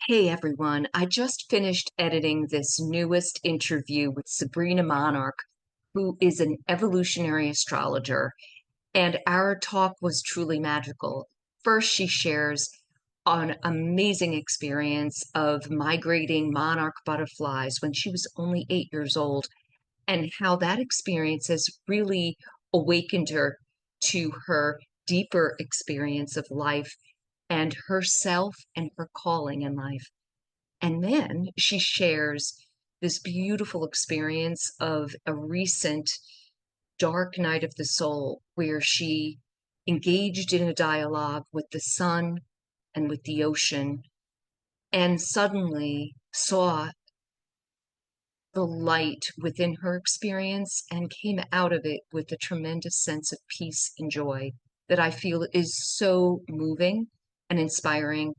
Hey everyone, I just finished editing this newest interview with Sabrina Monarch, who is an evolutionary astrologer, and our talk was truly magical. First, she shares an amazing experience of migrating monarch butterflies when she was only 8 years old, and how that experience has really awakened her to her deeper experience of life and herself and her calling in life. And then she shares this beautiful experience of a recent dark night of the soul where she engaged in a dialogue with the sun and with the ocean and suddenly saw the light within her experience and came out of it with a tremendous sense of peace and joy that I feel is so moving and inspiring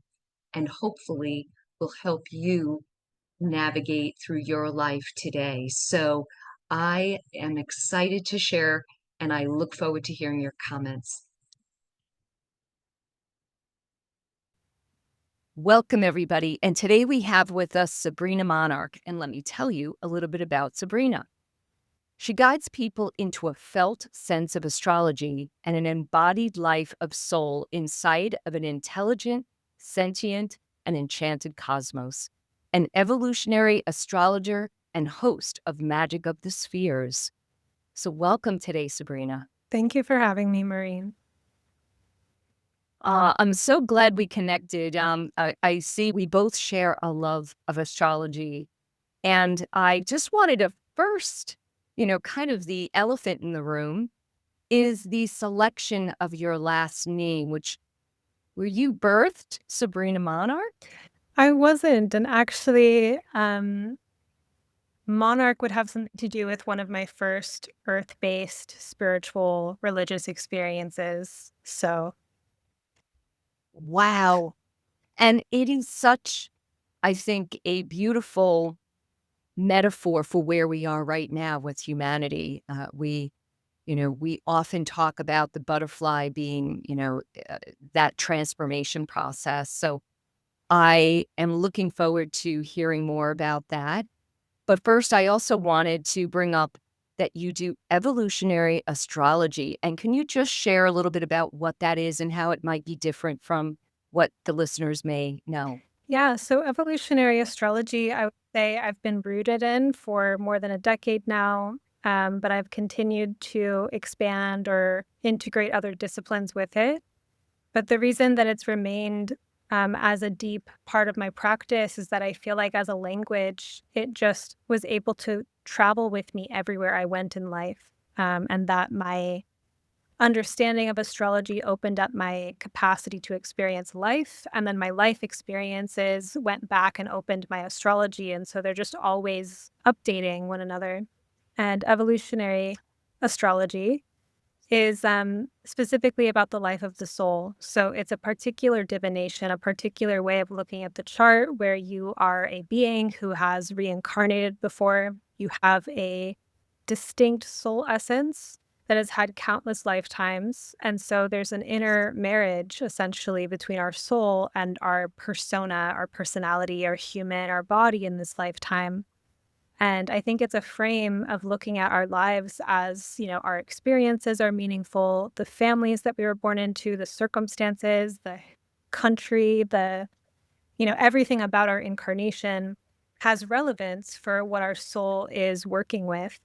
and hopefully will help you navigate through your life today. So I am excited to share and I look forward to hearing your comments. Welcome, everybody. And today we have with us Sabrina Monarch. And let me tell you a little bit about Sabrina. She guides people into a felt sense of astrology and an embodied life of soul inside of an intelligent, sentient, and enchanted cosmos. An evolutionary astrologer and host of Magic of the Spheres. So, welcome today, Sabrina. Thank you for having me, Maureen. I'm so glad we connected. I see we both share a love of astrology. And I just wanted to first, kind of the elephant in the room is the selection of your last name, which were you birthed Sabrina Monarch? I wasn't, and actually, Monarch would have something to do with one of my first earth-based spiritual religious experiences. So, Wow. And it is such, I think, a beautiful metaphor for where we are right now with humanity. We often talk about the butterfly being, that transformation process. So I am looking forward to hearing more about that. But first, I also wanted to bring up that you do evolutionary astrology. And can you just share a little bit about what that is and how it might be different from what the listeners may know? yeah, so evolutionary astrology, I would say I've been rooted in for more than a decade now, but I've continued to expand or integrate other disciplines with it. But the reason that it's remained as a deep part of my practice is that I feel like as a language, it just was able to travel with me everywhere I went in life. And that my understanding of astrology opened up my capacity to experience life. And then my life experiences went back and opened my astrology. And so they're just always updating one another. And evolutionary astrology is specifically about the life of the soul. So it's a particular divination, a particular way of looking at the chart where you are a being who has reincarnated before. You have a distinct soul essence that has had countless lifetimes. And so there's an inner marriage essentially between our soul and our persona, our personality, our human, our body in this lifetime. And I think it's a frame of looking at our lives as, our experiences are meaningful, the families that we were born into, the circumstances, the country, everything about our incarnation has relevance for what our soul is working with.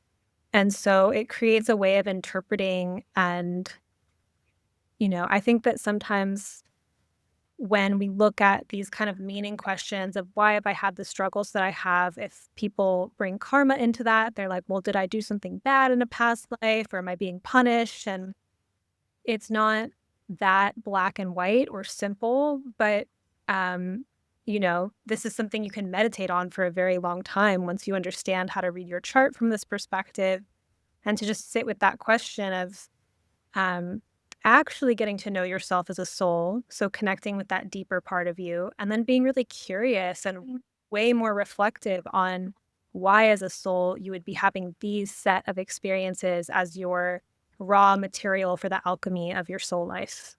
And so it creates a way of interpreting. And, I think that sometimes when we look at these kind of meaning questions of why have I had the struggles that I have, if people bring karma into that, they're like, well, did I do something bad in a past life or am I being punished? And it's not that black and white or simple, but, this is something you can meditate on for a very long time once you understand how to read your chart from this perspective and to just sit with that question of, um, actually getting to know yourself as a soul, so connecting with that deeper part of you, and then being really curious and way more reflective on why, as a soul, you would be having these set of experiences as your raw material for the alchemy of your soul life.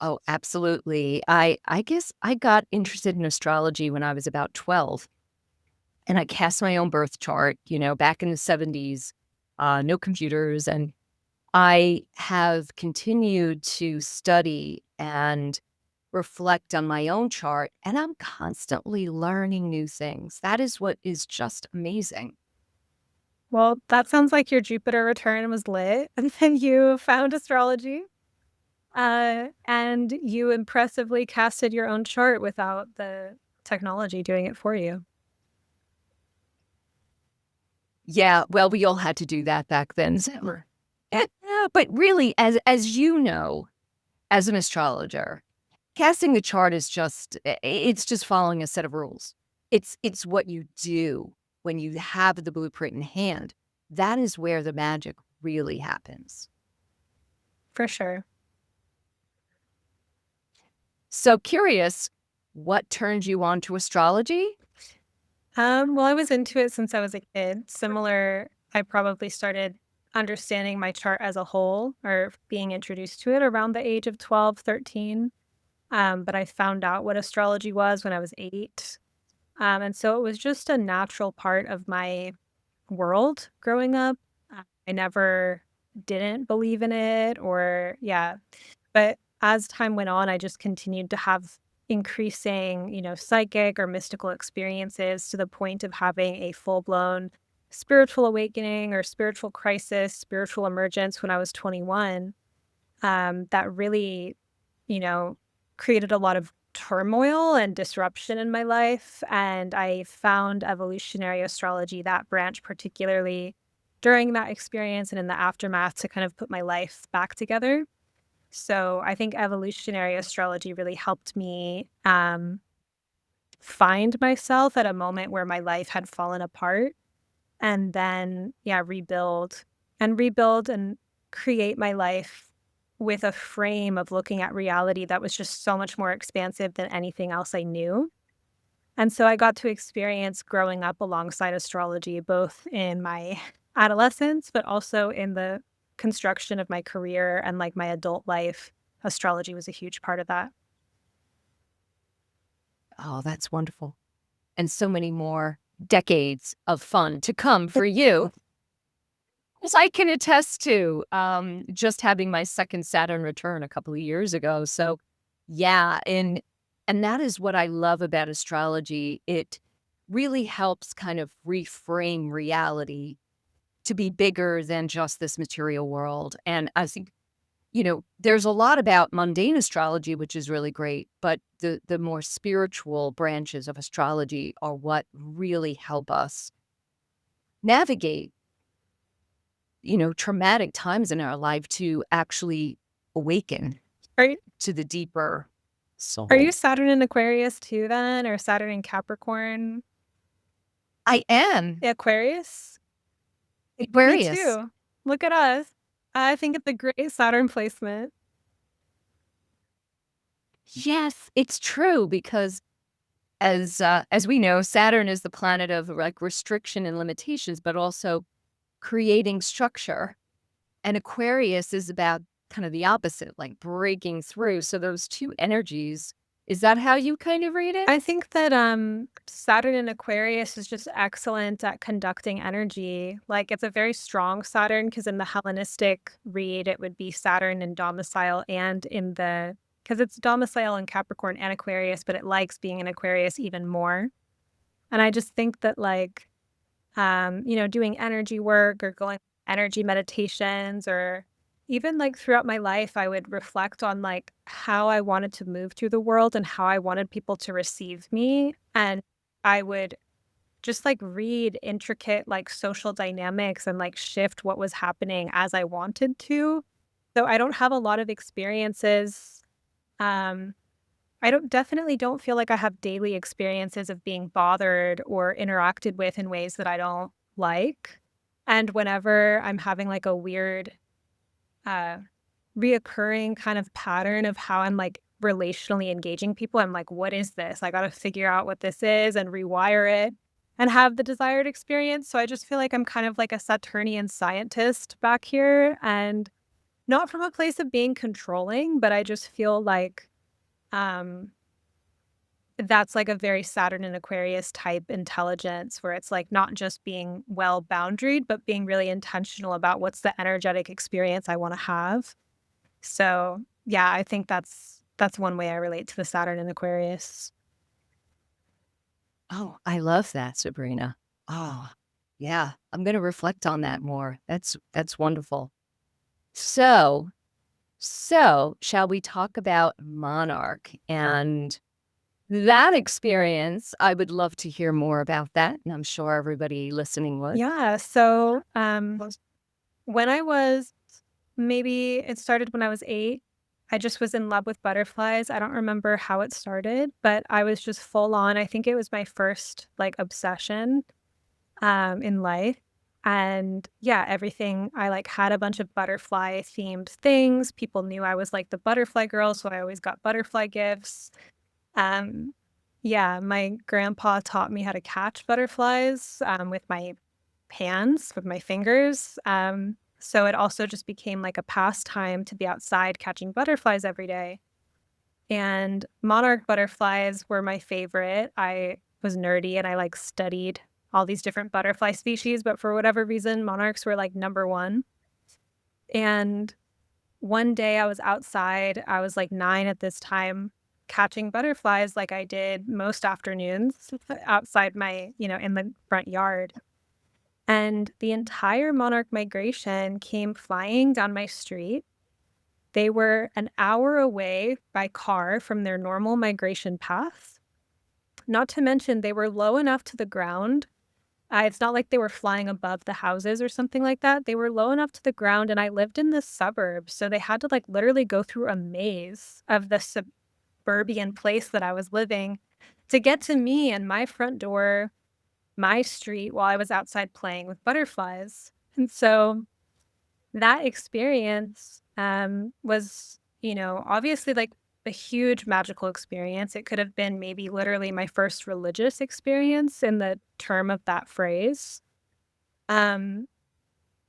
Oh, absolutely. I guess I got interested in astrology when I was about 12, and I cast my own birth chart, back in the 70s, no computers. And I have continued to study and reflect on my own chart, and I'm constantly learning new things. That is what is just amazing. Well, that sounds like your Jupiter return was lit, and then you found astrology, and you impressively casted your own chart without the technology doing it for you. Yeah, well, we all had to do that back then. So. Yeah, but really, as you know, as an astrologer, casting the chart is it's just following a set of rules. It's what you do when you have the blueprint in hand. That is where the magic really happens. For sure. So curious, what turned you on to astrology? Well, I was into it since I was a kid. Similar, I probably started understanding my chart as a whole or being introduced to it around the age of 12, 13. But I found out what astrology was when I was 8. And so it was just a natural part of my world growing up. I never didn't believe in it or, yeah. But as time went on, I just continued to have increasing, psychic or mystical experiences to the point of having a full blown spiritual awakening or spiritual crisis, spiritual emergence when I was 21. That really, you know, created a lot of turmoil and disruption in my life. And I found evolutionary astrology, that branch particularly during that experience and in the aftermath to kind of put my life back together. So I think evolutionary astrology really helped me find myself at a moment where my life had fallen apart and then, yeah, rebuild and create my life with a frame of looking at reality that was just so much more expansive than anything else I knew. And so I got to experience growing up alongside astrology, both in my adolescence, but also in the construction of my career and like my adult life. Astrology was a huge part of that. Oh, that's wonderful. And so many more decades of fun to come for you. As I can attest to, just having my second Saturn return a couple of years ago. So, yeah, and that is what I love about astrology. It really helps kind of reframe reality to be bigger than just this material world. And I think, there's a lot about mundane astrology, which is really great, but the more spiritual branches of astrology are what really help us navigate traumatic times in our life to actually awaken Are you, to the deeper are you soul. Saturn in Aquarius too, then, or Saturn in Capricorn? I am Aquarius? Me Aquarius. too. Look at us. I think it's a great Saturn placement. Yes, it's true because as we know, Saturn is the planet of like restriction and limitations, but also creating structure. And Aquarius is about kind of the opposite, like breaking through. So those two energies, is that how you kind of read it? I think that Saturn in Aquarius is just excellent at conducting energy. Like it's a very strong Saturn because in the Hellenistic read it would be Saturn in domicile and in the because it's domicile in Capricorn and Aquarius, but it likes being in Aquarius even more. And I just think that like doing energy work or going energy meditations or even like throughout my life, I would reflect on like how I wanted to move through the world and how I wanted people to receive me. And I would just like read intricate like social dynamics and like shift what was happening as I wanted to. So I don't have a lot of experiences. Um, I don't feel like I have daily experiences of being bothered or interacted with in ways that I don't like. And whenever I'm having like a weird, uh, reoccurring kind of pattern of how I'm like relationally engaging people, I'm like, what is this? I got to figure out what this is and rewire it and have the desired experience. So I just feel like I'm kind of like a Saturnian scientist back here. And not from a place of being controlling, but I just feel like, um, that's like a very Saturn and Aquarius type intelligence where it's like not just being well boundaried, but being really intentional about what's the energetic experience I want to have. So, yeah, I think that's one way I relate to the Saturn and Aquarius. Oh, I love that, Sabrina. Oh, yeah. I'm going to reflect on that more. That's wonderful. So, so shall we talk about Monarch and that experience? I would love to hear more about that, and I'm sure everybody listening would. Yeah, so, when I was maybe it started when I was 8, I just was in love with butterflies. I don't remember how it started, but I was just full on. I think it was my first, like, obsession, in life, and, yeah, everything I, like, had a bunch of butterfly-themed things. People knew I was, like, the butterfly girl, so I always got butterfly gifts. Um, yeah, my grandpa taught me how to catch butterflies, with my hands, with my fingers. So it also just became like a pastime to be outside catching butterflies every day. And monarch butterflies were my favorite. I was nerdy and I like studied all these different butterfly species, but for whatever reason, monarchs were like number one. And one day I was outside, I was like 9 at this time, catching butterflies like I did most afternoons outside in the front yard. And the entire monarch migration came flying down my street. They were an hour away by car from their normal migration path. Not to mention, they were low enough to the ground. It's not like they were flying above the houses or something like that. They were low enough to the ground, and I lived in the suburbs. So they had to like literally go through a maze of the suburban place that I was living to get to me and my front door, my street, while I was outside playing with butterflies. And so that experience, was, obviously, like, a huge magical experience. It could have been maybe literally my first religious experience in the term of that phrase. Um,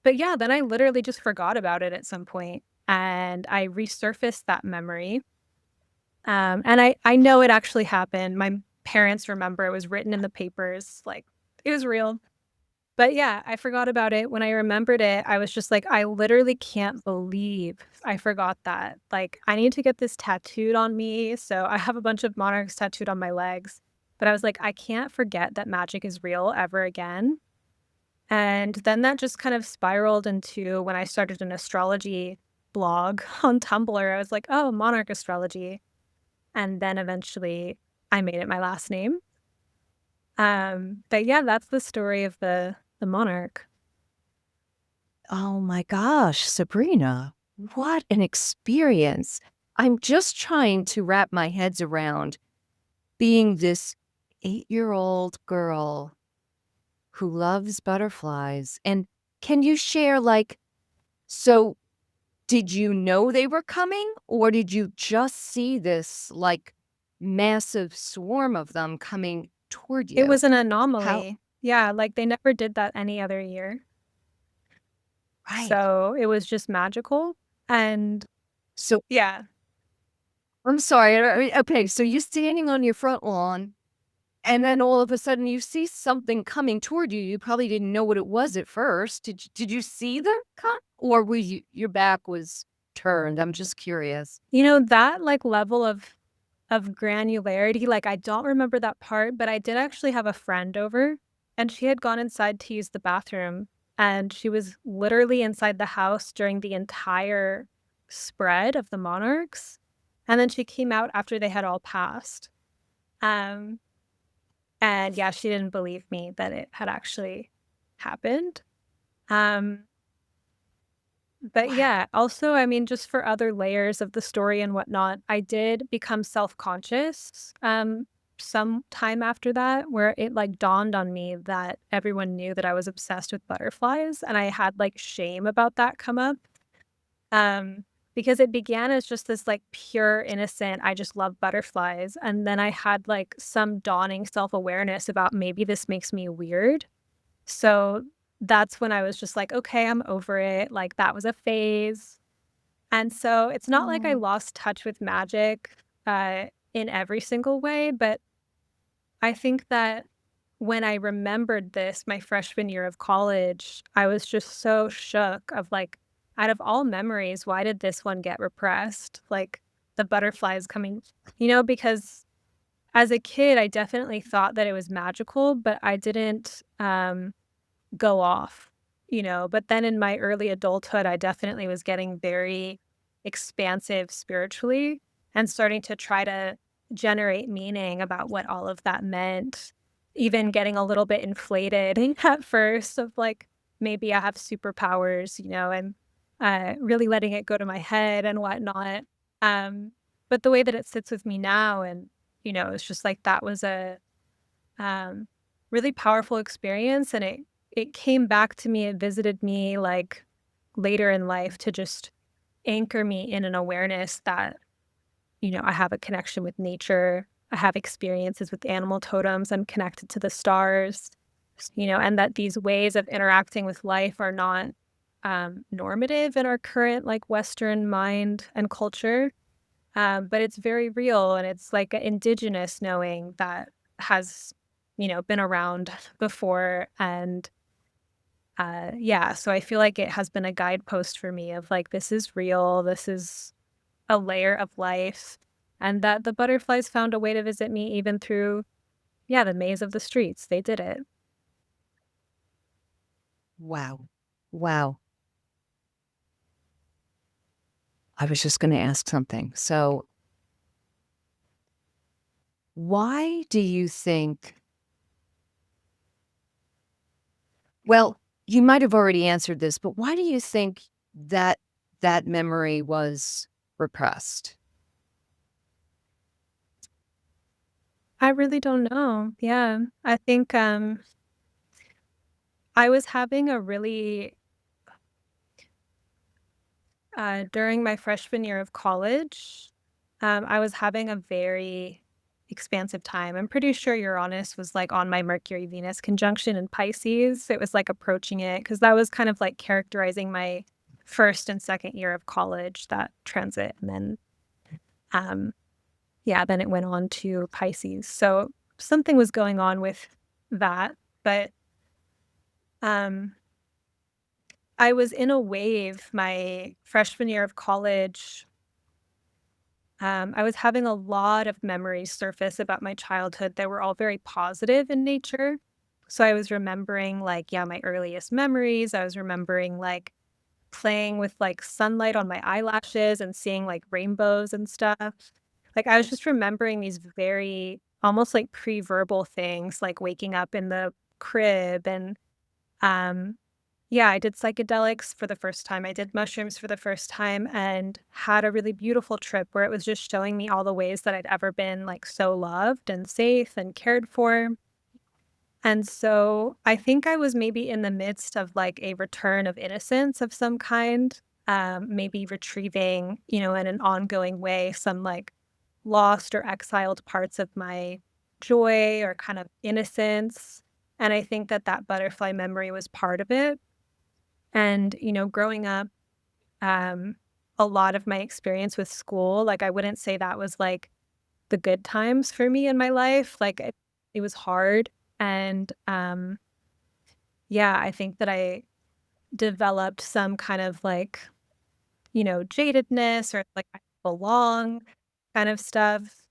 but yeah, then I literally just forgot about it at some point, and I resurfaced that memory. And I know it actually happened. My parents remember, it was written in the papers, like, it was real. But yeah, I forgot about it. When I remembered it, I was just like, I literally can't believe I forgot that. Like, I need to get this tattooed on me. So I have a bunch of monarchs tattooed on my legs. But I was like, I can't forget that magic is real ever again. And then that just kind of spiraled into when I started an astrology blog on Tumblr. I was like, oh, monarch astrology. And then eventually I made it my last name. But yeah, that's the story of the monarch. Oh my gosh, Sabrina, what an experience. I'm just trying to wrap my heads around being this 8-year-old girl who loves butterflies. And can you share, like, so did you know they were coming, or did you just see this, like, massive swarm of them coming toward It you? was an How anomaly. Yeah, like, they never did that any other year. right. So, it was just magical, and So yeah. I'm sorry, okay, so you're standing on your front lawn, and then all of a sudden you see something coming toward you. You probably didn't know what it was at first. Did you see them come, or were your back was turned? I'm just curious. That, like, level of granularity, like, I don't remember that part, but I did actually have a friend over, and she had gone inside to use the bathroom, and she was literally inside the house during the entire spread of the monarchs, and then she came out after they had all passed. Um And yeah, she didn't believe me that it had actually happened. Um, but Wow. yeah, also, I mean, just for other layers of the story and whatnot, I did become self-conscious, some time after that, where it like dawned on me that everyone knew that I was obsessed with butterflies, and I had like shame about that come up. Um, because it began as just this like pure innocent, I just love butterflies. And then I had like some dawning self-awareness about maybe this makes me weird. So that's when I was just like, okay, I'm over it. Like that was a phase. And so it's not like I Oh, lost touch with magic, in every single way, but I think that when I remembered this my freshman year of college, I was just so shook of, like, out of all memories, why did this one get repressed? Like, the butterflies coming, because as a kid, I definitely thought that it was magical, but I didn't, go off, but then in my early adulthood, I definitely was getting very expansive spiritually and starting to try to generate meaning about what all of that meant, even getting a little bit inflated at first of like, maybe I have superpowers, and really letting it go to my head and whatnot. Um, but the way that it sits with me now, and it's just like that was a um, really powerful experience, and it came back to me, it visited me, like, later in life to just anchor me in an awareness that, I have a connection with nature, I have experiences with animal totems, I'm connected to the stars, and that these ways of interacting with life are not, normative in our current, like, Western mind and culture. But it's very real, and it's like a indigenous knowing that has, been around before. And yeah, so I feel like it has been a guidepost for me of like, this is real, this is a layer of life, and that the butterflies found a way to visit me even through, yeah, the maze of the streets. They did it. wow. Wow. I was just going to ask something. So, why do you think, well, you might have already answered this, but why do you think that that memory was repressed? I really don't know. Yeah. I think I was having a really during my freshman year of college, I was having a very expansive time. I'm pretty sure Uranus was like on my Mercury Venus conjunction in Pisces. It was like approaching it because that was kind of like characterizing my first and second year of college, that transit. And then, um, yeah, then it went on to Pisces. So something was going on with that. But um, I was in a wave my freshman year of college. I was having a lot of memories surface about my childhood that were all very positive in nature. So I was remembering, like, yeah, my earliest memories. I was remembering, like, playing with, like, sunlight on my eyelashes and seeing, like, rainbows and stuff. Like, I was just remembering these very almost like pre-verbal things, like waking up in the crib and, um, yeah, I did psychedelics for the first time. I did mushrooms for the first time and had a really beautiful trip where it was just showing me all the ways that I'd ever been, like, so loved and safe and cared for. And so I think I was maybe in the midst of like a return of innocence of some kind, maybe retrieving, in an ongoing way, some like lost or exiled parts of my joy or kind of innocence. And I think that that butterfly memory was part of it. And, growing up, um, a lot of my experience with school, like, I wouldn't say that was, like, the good times for me in my life, like, it was hard, and, yeah, I think that I developed some kind of, like, jadedness or, like, I belong kind of stuff,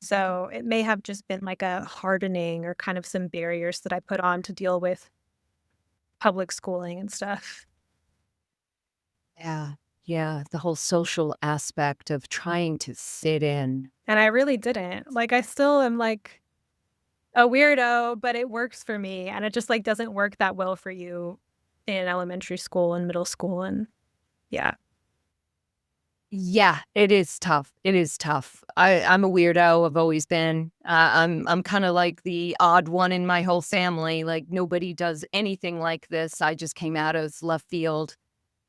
so it may have just been, like, a hardening or kind of some barriers that I put on to deal with public schooling and stuff. Yeah. Yeah. The whole social aspect of trying to fit in. And I really didn't. Like, I still am, like, a weirdo, but it works for me, and it just, like, doesn't work that well for you in elementary school and middle school, and yeah. Yeah, it is tough. It is tough. I'm a weirdo. I've always been. I'm kind of like the odd one in my whole family. Like nobody does anything like this. I just came out of left field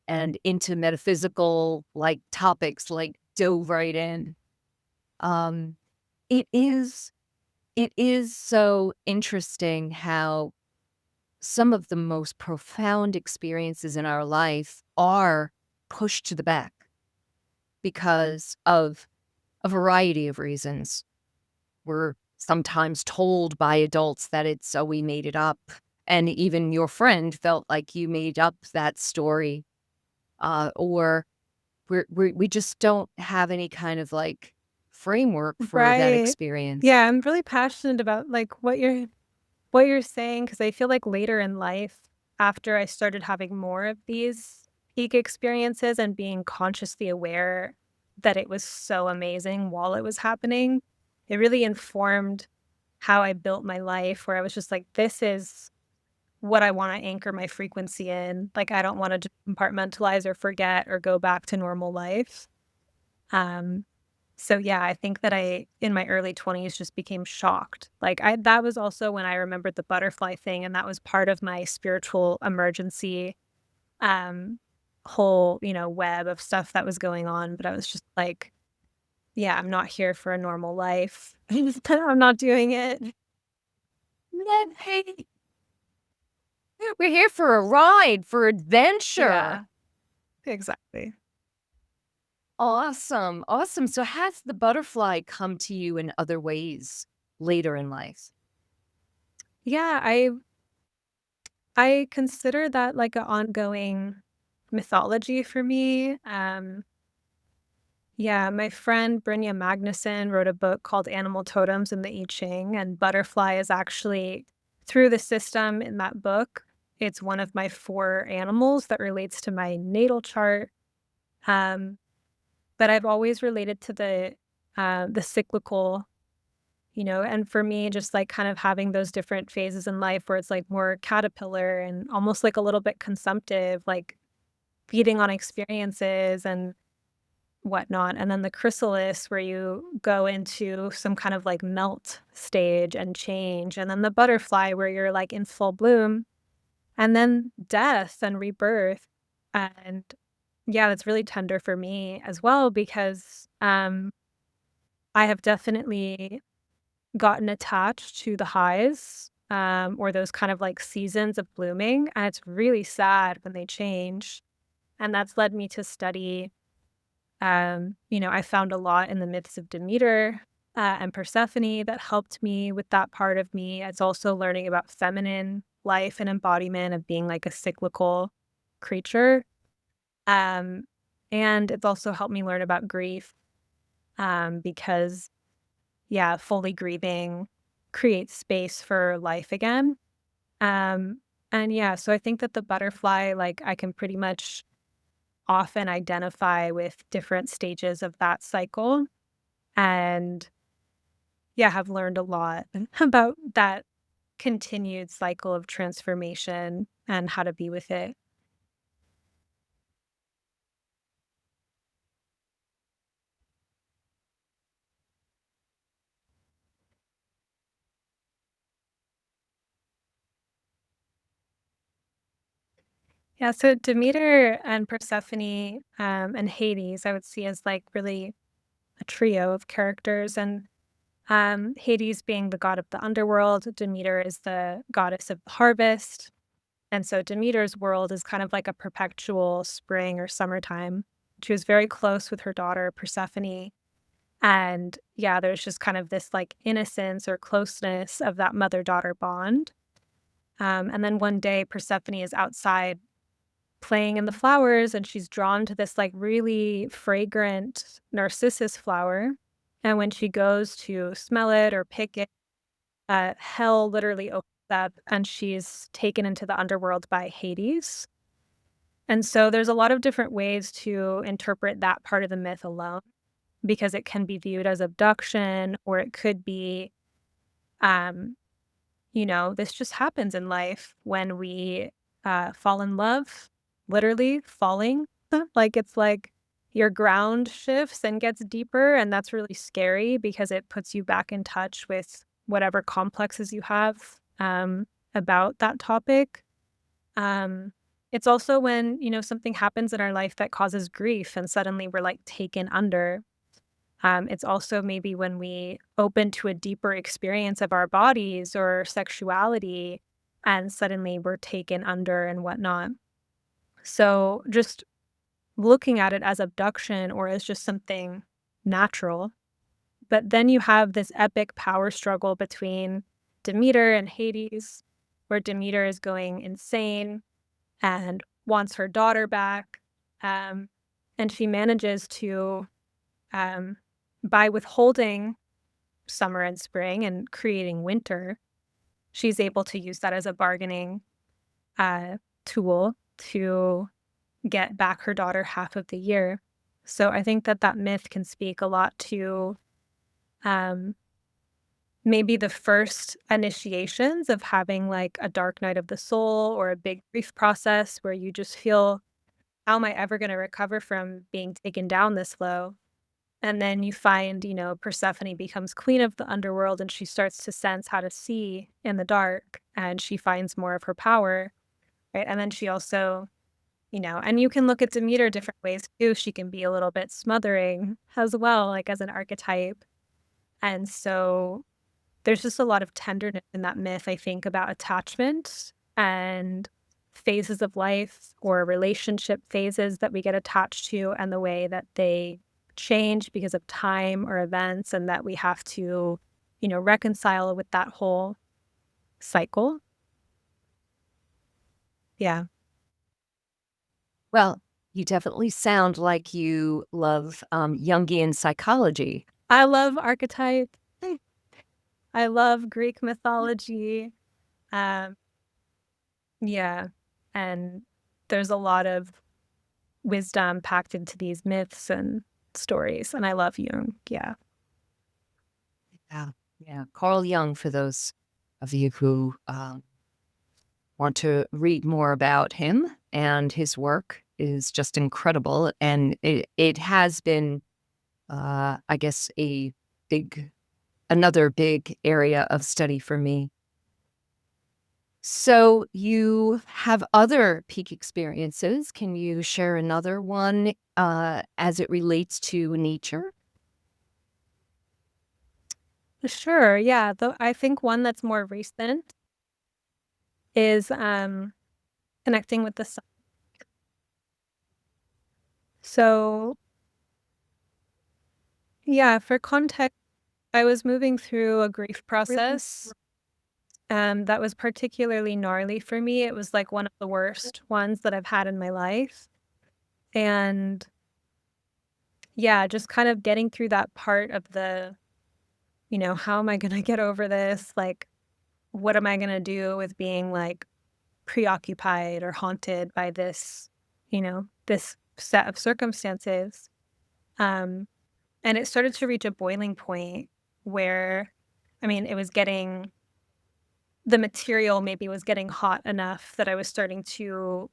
and into metaphysical like topics, like dove right in. Um, it is it is so interesting how some of the most profound experiences in our life are pushed to the back. because of a variety of reasons. We're sometimes told by adults that it's, "Oh, we made it up." And even your friend felt like you made up that story, or we just don't have any kind of like framework for that Right. experience. Yeah, I'm really passionate about like what you're saying because I feel like later in life, after I started having more of these peak experiences and being consciously aware that it was so amazing while it was happening, it really informed how I built my life where I was just like, this is what I want to anchor my frequency in. Like, I don't want to compartmentalize or forget or go back to normal life. Um, so yeah, I think that I in my early 20s just became shocked. Like I that was also when I remembered the butterfly thing and that was part of my spiritual emergency um whole, web of stuff that was going on, but I was just like, yeah, I'm not here for a normal life. I'm not doing it. Then, hey, we're here for a ride, for adventure. Yeah, exactly. Awesome. Awesome. So has the butterfly come to you in other ways later in life? Yeah, I consider that like an ongoing mythology for me. Yeah, my friend Brynja Magnuson wrote a book called Animal Totems in the I Ching, and butterfly is actually through the system in that book. It's one of my 4 animals that relates to my natal chart. Um, but I've always related to the cyclical, and for me, just like kind of having those different phases in life where it's like more caterpillar and almost like a little bit consumptive, like feeding on experiences and whatnot, and then the chrysalis where you go into some kind of, like, melt stage and change, and then the butterfly where you're, like, in full bloom, and then death and rebirth, and, yeah, that's really tender for me as well because, I have definitely gotten attached to the highs, or those kind of, like, seasons of blooming, and it's really sad when they change, and that's led me to study. I found a lot in the myths of Demeter and Persephone that helped me with that part of me. It's also learning about feminine life and embodiment of being like a cyclical creature. Um, and it's also helped me learn about grief because, yeah, fully grieving creates space for life again. Um, and yeah, so I think that the butterfly, like, I can pretty much often identify with different stages of that cycle. And yeah, have learned a lot about that continued cycle of transformation and how to be with it. Yeah, so Demeter and Persephone and Hades, I would see as like really a trio of characters. And Hades being the god of the underworld, Demeter is the goddess of the harvest. And so Demeter's world is kind of like a perpetual spring or summertime. She was very close with her daughter Persephone. And yeah, there's just kind of this like innocence or closeness of that mother daughter bond. And then one day, Persephone is outside playing in the flowers and she's drawn to this like really fragrant narcissus flower. And when she goes to smell it or pick it, hell literally opens up and she's taken into the underworld by Hades. And so there's a lot of different ways to interpret that part of the myth alone because it can be viewed as abduction or it could be, um, this just happens in life when we fall in love, literally falling. Like it's like your ground shifts and gets deeper. And that's really scary because it puts you back in touch with whatever complexes you have about that topic. Um, it's also when, something happens in our life that causes grief and suddenly we're like taken under. It's also maybe when we open to a deeper experience of our bodies or sexuality and suddenly we're taken under and whatnot. So just looking at it as abduction or as just something natural. But then you have this epic power struggle between Demeter and Hades, where Demeter is going insane and wants her daughter back. Um, and she manages to, um, by withholding summer and spring and creating winter, she's able to use that as a bargaining uh, tool to get back her daughter half of the year. So I think that that myth can speak a lot to um, maybe the first initiations of having like a dark night of the soul or a big grief process where you just feel, how am I ever going to recover from being taken down this low? And then you find, Persephone becomes queen of the underworld and she starts to sense how to see in the dark and she finds more of her power, right? And then she also, and you can look at Demeter different ways too. She can be a little bit smothering as well, like as an archetype. And so there's just a lot of tenderness in that myth, I think, about attachment and phases of life or relationship phases that we get attached to and the way that they change because of time or events, and that we have to, reconcile with that whole cycle. Yeah. Well, you definitely sound like you love Jungian psychology. I love archetype. I love Greek mythology. Um, yeah. And there's a lot of wisdom packed into these myths and stories, and I love Jung, yeah. Yeah. Yeah. Carl Jung, for those of you who want to read more about him and his work, is just incredible. And it has been, I guess, another big area of study for me. So you have other peak experiences. Can you share another one as it relates to nature? Sure, yeah, though I think one that's more recent is, connecting with the sun. So, yeah, for context, I was moving through a grief process, that was particularly gnarly for me. It was, like, one of the worst ones that I've had in my life, and, yeah, just kind of getting through that part of the, "How am I gonna get over this?" Like, "What am I gonna do with being, like, preoccupied or haunted by this set of circumstances?" Um, and it started to reach a boiling point where, I mean, the material maybe was getting hot enough that I was starting to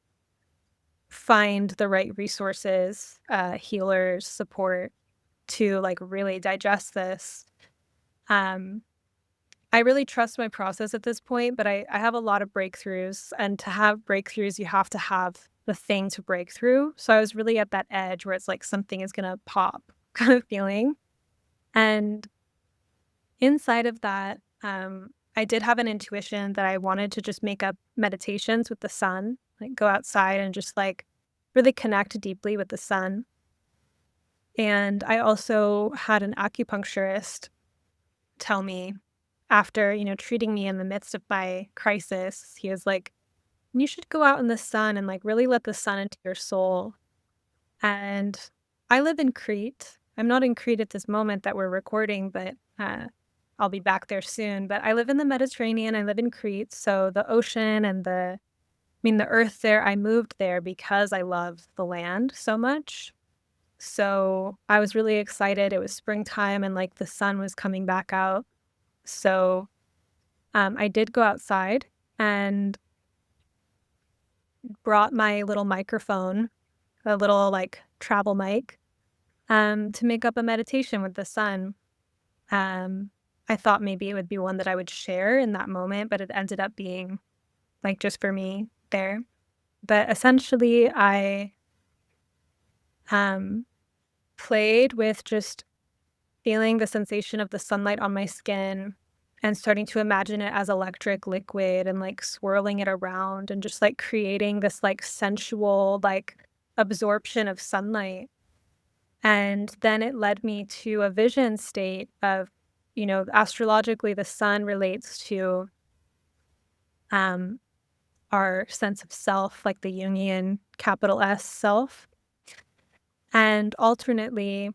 find the right resources, healers, support to like really digest this. Um, I really trust my process at this point, but I have a lot of breakthroughs. And to have breakthroughs, you have to have the thing to break through. So I was really at that edge where it's like something is going to pop kind of feeling. And inside of that, I did have an intuition that I wanted to just make up meditations with the sun, like go outside and just like really connect deeply with the sun. And I also had an acupuncturist tell me after, treating me in the midst of my crisis, he was like, "You should go out in the sun and like really let the sun into your soul." And I live in Crete. I'm not in Crete at this moment that we're recording, but I'll be back there soon. But I live in the Mediterranean. I live in Crete. So the ocean and the earth there, I moved there because I love the land so much. So I was really excited. It was springtime and like the sun was coming back out. So I did go outside and brought my little microphone, a little like travel mic, to make up a meditation with the sun. Um, I thought maybe it would be one that I would share in that moment, but it ended up being like just for me there. But essentially, I um, played with just feeling the sensation of the sunlight on my skin and starting to imagine it as electric liquid and like swirling it around and just like creating this like sensual, like absorption of sunlight. And then it led me to a vision state of, astrologically, the sun relates to um, our sense of self, like the Jungian capital S self. And alternately,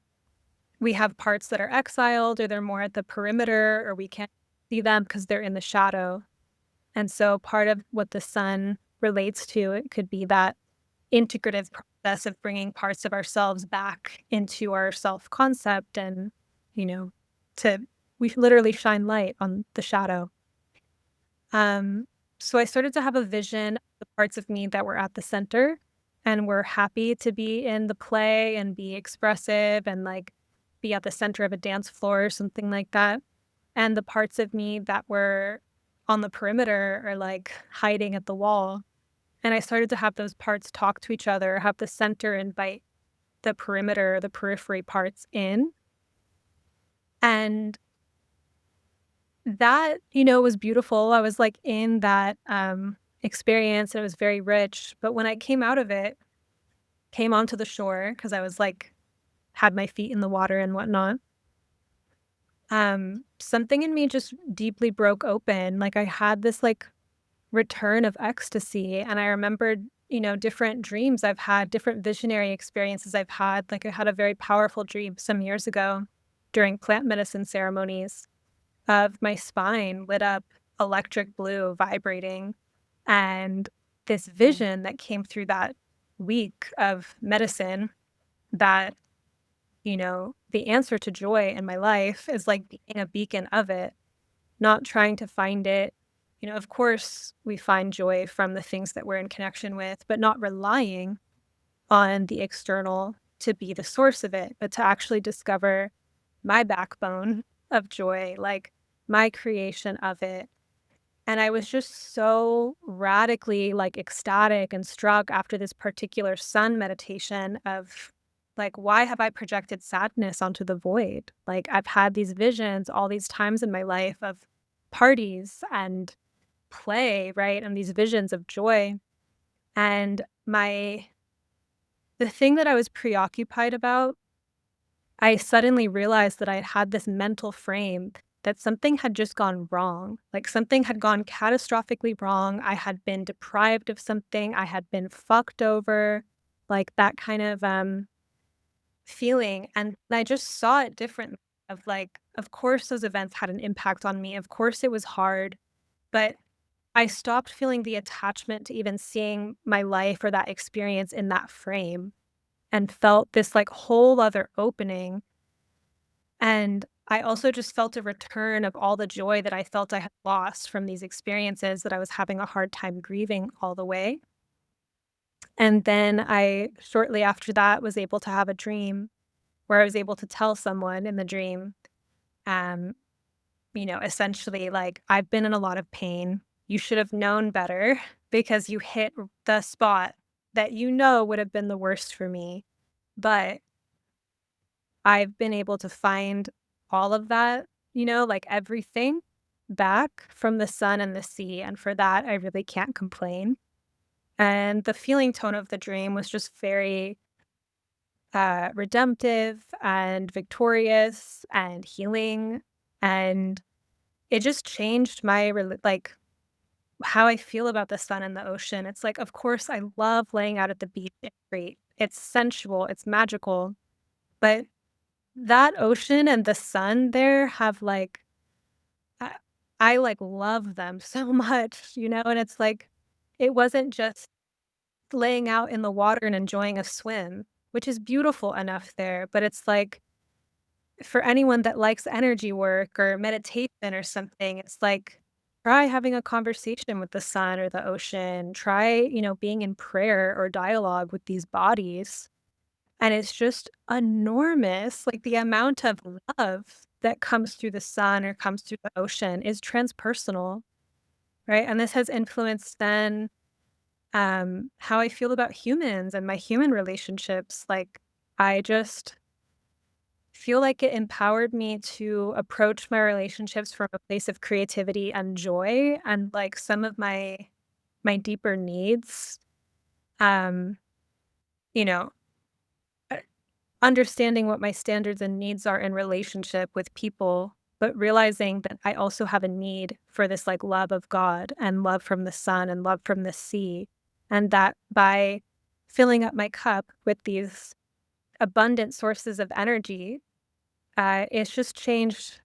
we have parts that are exiled or they're more at the perimeter or we can't see them because they're in the shadow. And so part of what the sun relates to, it could be that integrative process of bringing parts of ourselves back into our self-concept and, you know, to we literally shine light on the shadow. Um, so I started to have a vision of the parts of me that were at the center and were happy to be in the play and be expressive and like be at the center of a dance floor or something like that. And the parts of me that were on the perimeter or like hiding at the wall. And I started to have those parts talk to each other, have the center invite the perimeter, the periphery parts in. And that, was beautiful. I was, like, in that, experience, and it was very rich, but when I came out of it, came onto the shore because I was, like had my feet in the water and whatnot, something in me just deeply broke open, like, I had this, like, return of ecstasy, and I remembered, different dreams I've had, different visionary experiences I've had, like, I had a very powerful dream some years ago during plant medicine ceremonies of my spine lit up electric blue, vibrating, and this Mm. vision that came through that week of medicine that, the answer to joy in my life is like being a beacon of it, not trying to find it. Of course, we find joy from the things that we're in connection with, but not relying on the external to be the source of it, but to actually discover my backbone of joy, like my creation of it. And I was just so radically like ecstatic and struck after this particular sun meditation of like, why have I projected sadness onto the void? Like, I've had these visions all these times in my life of parties and play, right? And these visions of joy. And the thing that I was preoccupied about, I suddenly realized that I had this mental frame that something had just gone wrong. Like something had gone catastrophically wrong. I had been deprived of something. I had been fucked over, like that kind of feeling. And I just saw it differently of like, of course those events had an impact on me. Of course it was hard, but I stopped feeling the attachment to even seeing my life or that experience in that frame and felt this like whole other opening. And I also just felt a return of all the joy that I felt I had lost from these experiences that I was having a hard time grieving all the way. And then I, shortly after that, was able to have a dream where I was able to tell someone in the dream, um, essentially, like, I've been in a lot of pain. You should have known better because you hit the spot that would have been the worst for me. But I've been able to find all of that, like everything back from the sun and the sea, and for that, I really can't complain. And the feeling tone of the dream was just very, redemptive and victorious and healing, and it just changed my like, how I feel about the sun and the ocean. It's like, of course, I love laying out at the beach, it's great. It's sensual, it's magical, but that ocean and the sun there have, like I like, love them so much, and it's like, it wasn't just laying out in the water and enjoying a swim, which is beautiful enough there, but it's like, for anyone that likes energy work or meditation or something, it's like, try having a conversation with the sun or the ocean, try, being in prayer or dialogue with these bodies. And it's just enormous, like, the amount of love that comes through the sun or comes through the ocean is transpersonal, right? And this has influenced then, how I feel about humans and my human relationships, like, I just feel like it empowered me to approach my relationships from a place of creativity and joy and, like, some of my deeper needs, um you know, uh, understanding what my standards and needs are in relationship with people, but realizing that I also have a need for this like love of God and love from the sun and love from the sea. And that by filling up my cup with these abundant sources of energy, it's just changed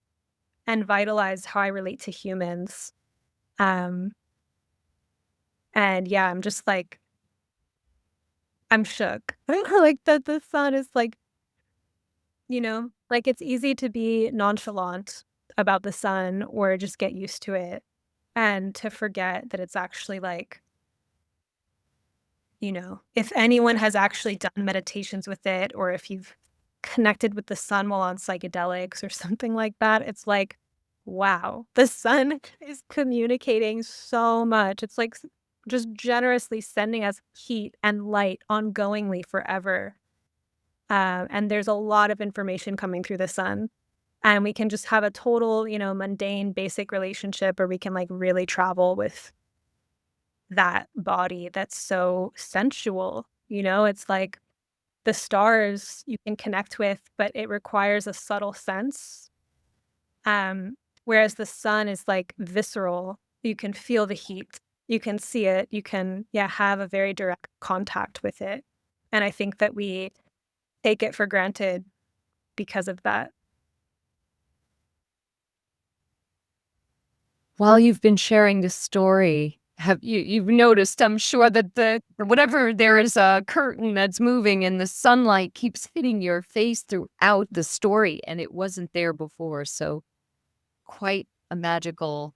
and vitalized how I relate to humans. Um, and yeah, I'm just like, I'm shook. Like that the sun is like, like it's easy to be nonchalant about the sun or just get used to it and to forget that it's actually like, if anyone has actually done meditations with it or if you've connected with the sun while on psychedelics or something like that, it's like, wow, the sun is communicating so much. It's like just generously sending us heat and light ongoingly forever. And there's a lot of information coming through the sun. And we can just have a total, mundane, basic relationship, or we can like really travel with that body that's so sensual. It's like the stars you can connect with, but it requires a subtle sense. Um, Whereas the sun is like visceral. You can feel the heat. You can see it. You can, yeah, have a very direct contact with it. And I think that we take it for granted because of that. While you've been sharing this story, you've noticed, I'm sure, that whatever there is a curtain that's moving and the sunlight keeps hitting your face throughout the story, and it wasn't there before. So quite a magical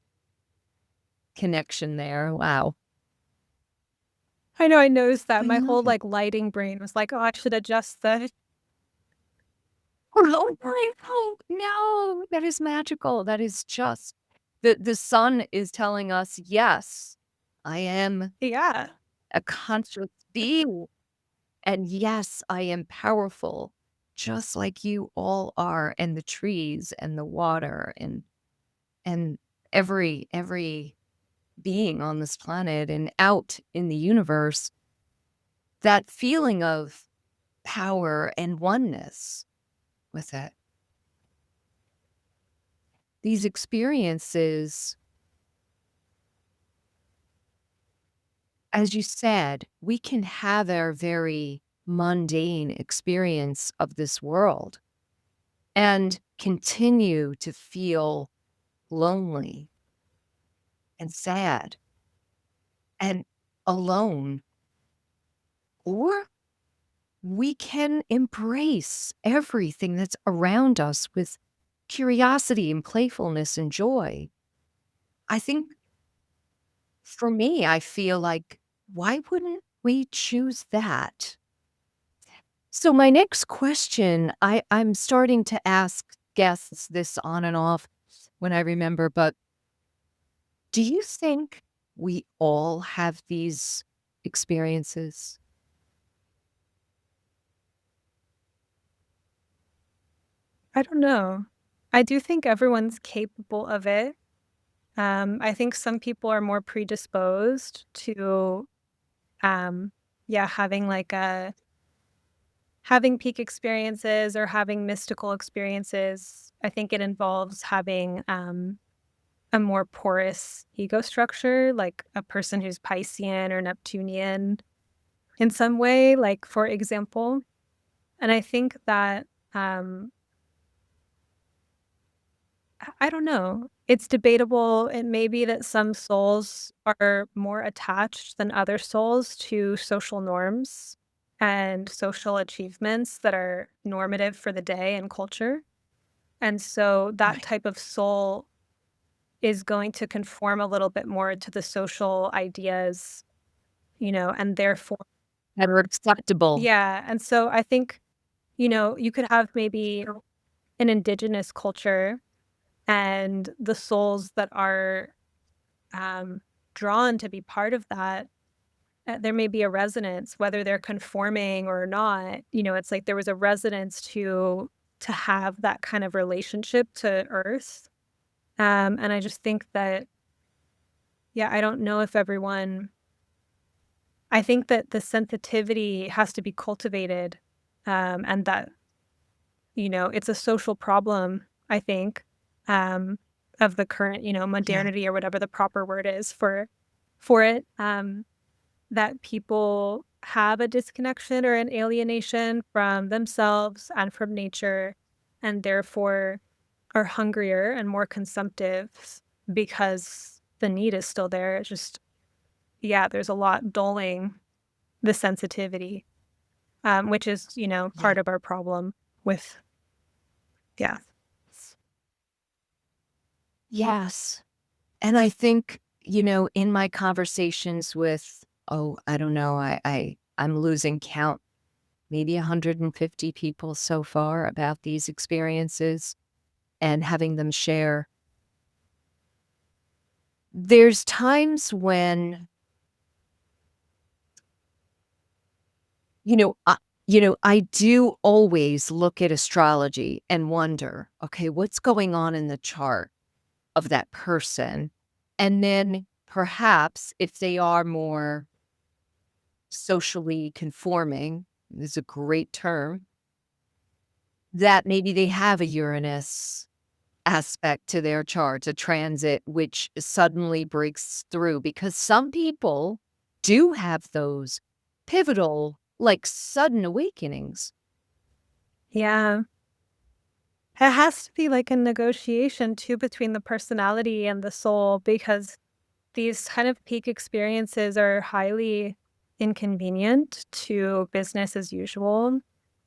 connection there. Wow. I know I noticed that I my love whole it. like lighting brain was like, oh, I should adjust the. Oh my oh no, that is magical. That is just the sun is telling us, yes, I am Yeah. a conscious being. And yes, I am powerful, just like you all are, and the trees and the water and every being on this planet and out in the universe. That feeling of power and oneness with it. These experiences, as you said, we can have our very mundane experience of this world and continue to feel lonely and sad and alone, or we can embrace everything that's around us with curiosity and playfulness and joy. I think for me, I feel like, why wouldn't we choose that? So, my next question, I'm starting to ask guests this on and off when I remember, but do you think we all have these experiences? I don't know. I do think everyone's capable of it. I think some people are more predisposed to, um, yeah, having peak experiences or having mystical experiences. I think it involves having a more porous ego structure, like a person who's Piscean or Neptunian in some way, like for example. And I think that um, I don't know. It's debatable. It may be that some souls are more attached than other souls to social norms and social achievements that are normative for the day and culture. And so that Right. type of soul is going to conform a little bit more to the social ideas, and therefore, That are acceptable. yeah. And so I think, you could have maybe an indigenous culture and the souls that are um, drawn to be part of that, there may be a resonance, whether they're conforming or not. It's like there was a resonance to have that kind of relationship to Earth. And I just think that, yeah, I don't know if everyone I think that the sensitivity has to be cultivated, and that, it's a social problem, I think, um, of the current, Yeah. modernity or whatever the proper word is for it, that people have a disconnection or an alienation from themselves and from nature, and therefore are hungrier and more consumptive because the need is still there. It's just, yeah, there's a lot dulling the sensitivity, which is, Yeah. part of our problem with, yeah. Yes. And I think, in my conversations with, oh, I don't know, I'm losing count, maybe 150 people so far about these experiences and having them share. There's times when, you know, I, I do always look at astrology and wonder, okay, what's going on in the chart of that person? And then perhaps if they are more socially conforming is a great term, that maybe they have a Uranus aspect to their chart, a transit which suddenly breaks through because some people do have those pivotal, like sudden awakenings. Yeah. It has to be like a negotiation too between the personality and the soul, because these kind of peak experiences are highly inconvenient to business as usual.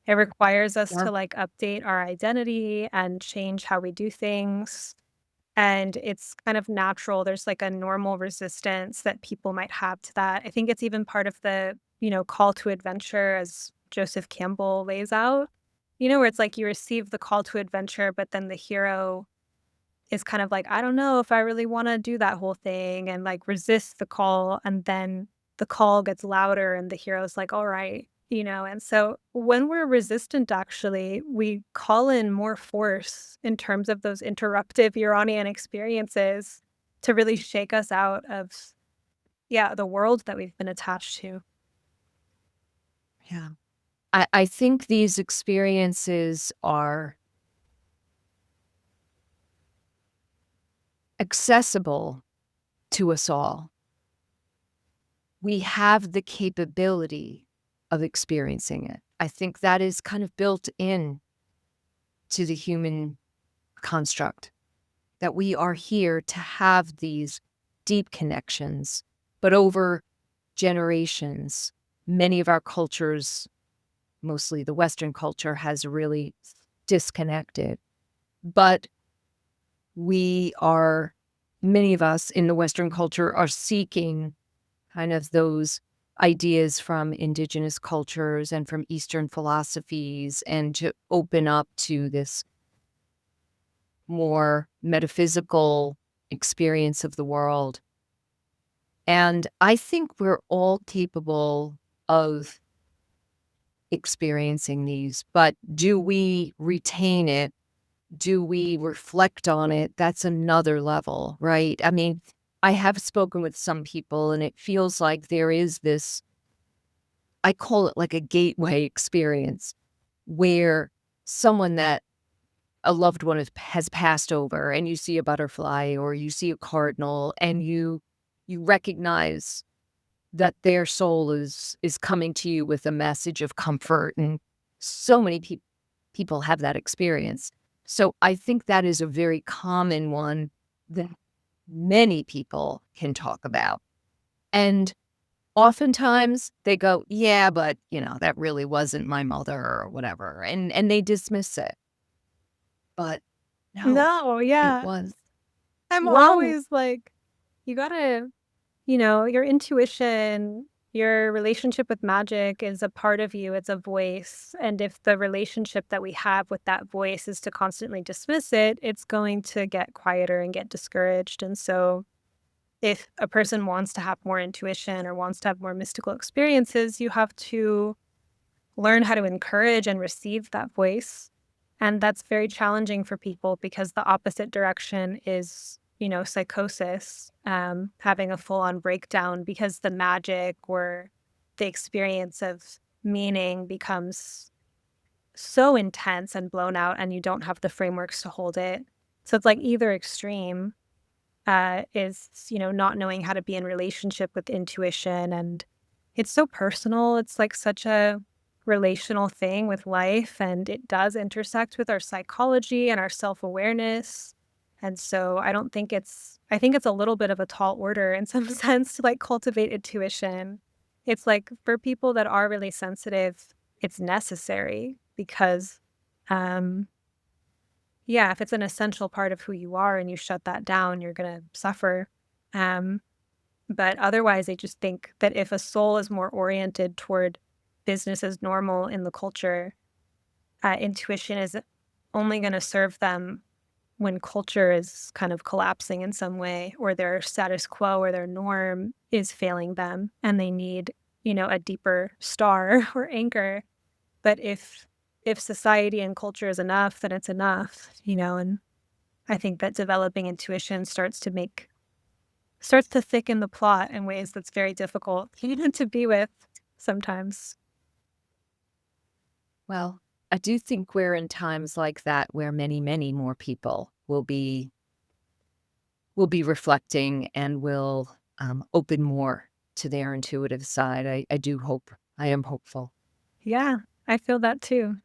It requires us Yeah. to like update our identity and change how we do things. And it's kind of natural. There's like a normal resistance that people might have to that. I think it's even part of the, call to adventure as Joseph Campbell lays out, where it's like you receive the call to adventure, but then the hero is kind of like, I don't know if I really want to do that whole thing, and like resists the call. And then the call gets louder and the hero's like, all right. And so when we're resistant, actually, we call in more force in terms of those interruptive Uranian experiences to really shake us out of, yeah, the world that we've been attached to. Yeah. I think these experiences are accessible to us all. We have the capability of experiencing it. I think that is kind of built in to the human construct, that we are here to have these deep connections. But over generations, many of our cultures, mostly the Western culture, has really disconnected. But we are, many of us in the Western culture are seeking kind of those ideas from indigenous cultures and from Eastern philosophies, and to open up to this more metaphysical experience of the world. And I think we're all capable of experiencing these, but do we retain it? Do we reflect on it? That's another level, right? I mean, I have spoken with some people and it feels like there is this, I call it like a gateway experience where someone that a loved one has passed over and you see a butterfly or you see a cardinal and you recognize that their soul is coming to you with a message of comfort, and so many people have that experience. So I think that is a very common one that many people can talk about. And oftentimes they go, yeah, but that really wasn't my mother or whatever, and they dismiss it. But no, No, it yeah. was. I'm Wow. always like, you gotta, your intuition, your relationship with magic is a part of you, it's a voice. And if the relationship that we have with that voice is to constantly dismiss it, it's going to get quieter and get discouraged. And so, if a person wants to have more intuition or wants to have more mystical experiences, you have to learn how to encourage and receive that voice. And that's very challenging for people because the opposite direction is, psychosis, having a full on breakdown because the magic or the experience of meaning becomes so intense and blown out and you don't have the frameworks to hold it. So it's like either extreme is, not knowing how to be in relationship with intuition. And it's so personal. It's like such a relational thing with life. And it does intersect with our psychology and our self-awareness. And so I think it's a little bit of a tall order in some sense to like cultivate intuition. It's like for people that are really sensitive, it's necessary because, um, yeah, if it's an essential part of who you are and you shut that down, you're going to suffer. Um, but otherwise, I just think that if a soul is more oriented toward business as normal in the culture, intuition is only going to serve them when culture is kind of collapsing in some way, or their status quo or their norm is failing them and they need, a deeper star or anchor. But if society and culture is enough, then it's enough, and I think that developing intuition starts to thicken the plot in ways that's very difficult, to be with sometimes. Well, I do think we're in times like that where many, many more people will be reflecting and will open more to their intuitive side. I do hope. I am hopeful. Yeah, I feel that too.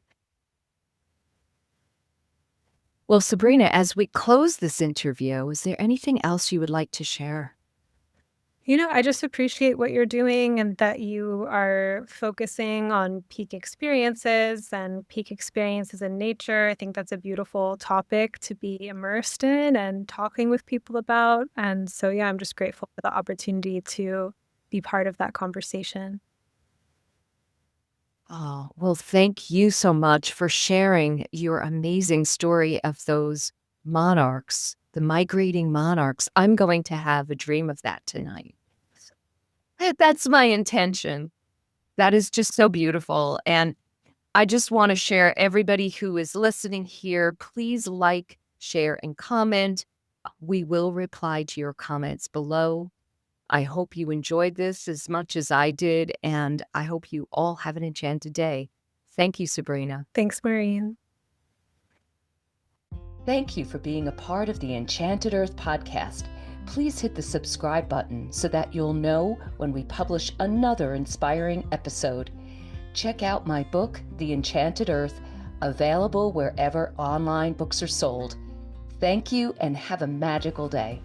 Well, Sabrina, as we close this interview, is there anything else you would like to share? I just appreciate what you're doing and that you are focusing on peak experiences and peak experiences in nature. I think that's a beautiful topic to be immersed in and talking with people about. And so, yeah, I'm just grateful for the opportunity to be part of that conversation. Oh, well, thank you so much for sharing your amazing story of those monarchs, the migrating monarchs. I'm going to have a dream of that tonight. That's my intention. That is just so beautiful. And I just want to share everybody who is listening here, please like, share, and comment. We will reply to your comments below. I hope you enjoyed this as much as I did, and I hope you all have an enchanted day. Thank you, Sabrina. Thanks, Maureen. Thank you for being a part of the Enchanted Earth podcast. Please hit the subscribe button so that you'll know when we publish another inspiring episode. Check out my book, The Enchanted Earth, available wherever online books are sold. Thank you and have a magical day.